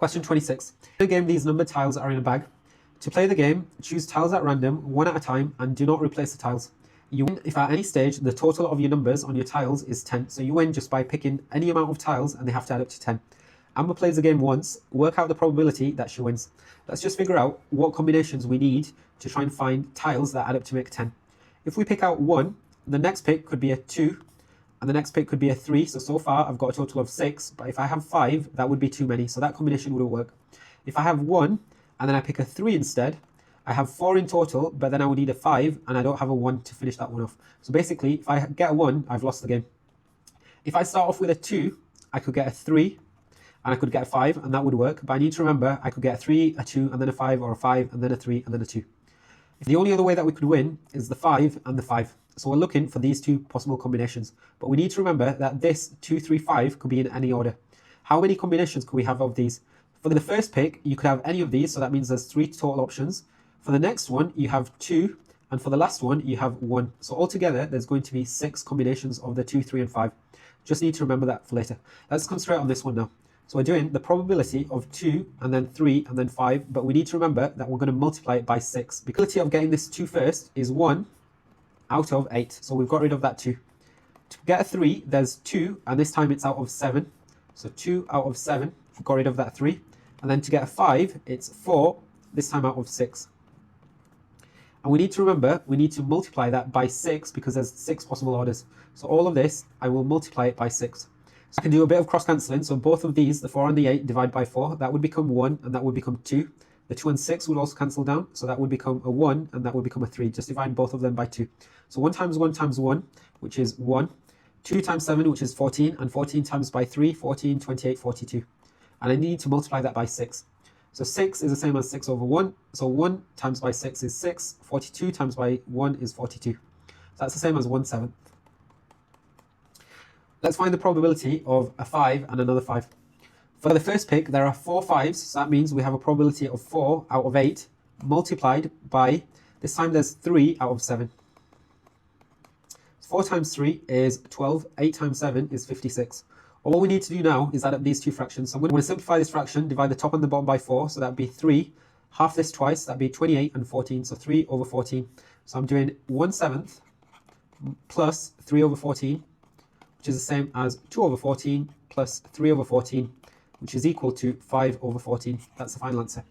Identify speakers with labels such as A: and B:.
A: Question 26. In the game, these numbered tiles are in a bag. To play the game, choose tiles at random, one at a time, and do not replace the tiles. You win if at any stage the total of your numbers on your tiles is 10. So you win just by picking any amount of tiles and they have to add up to 10. Amber plays the game once, work out the probability that she wins. Let's just figure out what combinations we need to try and find tiles that add up to make 10. If we pick out 1, the next pick could be a 2, and the next pick could be a 3. So far I've got a total of 6, but if I have 5, that would be too many. So that combination wouldn't work. If I have 1, and then I pick a 3 instead, I have 4 in total, but then I would need a 5, and I don't have a 1 to finish that one off. So basically, if I get a 1, I've lost the game. If I start off with a 2, I could get a 3, and I could get a 5, and that would work. But I need to remember, I could get a 3, a 2, and then a 5, or a 5, and then a 3, and then a 2. The only other way that we could win is the 5 and the 5. So we're looking for these two possible combinations. But we need to remember that this 2, 3, 5 could be in any order. How many combinations could we have of these? For the first pick, you could have any of these, so that means there's 3 total options. For the next one, you have 2, and for the last one, you have 1. So altogether, there's going to be 6 combinations of the 2, 3, and 5. Just need to remember that for later. Let's concentrate on this one now. So we're doing the probability of 2, and then 3, and then 5, but we need to remember that we're going to multiply it by 6. The probability of getting this 2 first is 1 out of 8. So we've got rid of that 2. To get a 3, there's 2, and this time it's out of 7. So 2 out of 7, we've got rid of that 3. And then to get a 5, it's 4, this time out of 6. And we need to remember, we need to multiply that by 6 because there's 6 possible orders. So all of this, I will multiply it by 6. So I can do a bit of cross cancelling. So both of these, the 4 and the 8, divide by 4. That would become 1, and that would become 2. The 2 and 6 would also cancel down. So that would become a 1, and that would become a 3. Just divide both of them by 2. So 1 times 1 times 1, which is 1. 2 times 7, which is 14. And 14 times by 3, 14, 28, 42. And I need to multiply that by 6. So 6 is the same as 6 over 1. So 1 times by 6 is 6. 42 times by 1 is 42. So that's the same as 1/7. Let's find the probability of a 5 and another 5. For the first pick, there are 4 5s. So that means we have a probability of 4 out of 8 multiplied by, this time there's 3 out of 7. 4 times 3 is 12. 8 times 7 is 56. All we need to do now is add up these two fractions. So I'm going to simplify this fraction, divide the top and the bottom by 4. So that'd be 3. Half this twice, that'd be 28 and 14. So 3 over 14. So I'm doing 1/7 plus 3 over 14, which is the same as 2 over 14 plus 3 over 14, which is equal to 5 over 14. That's the final answer.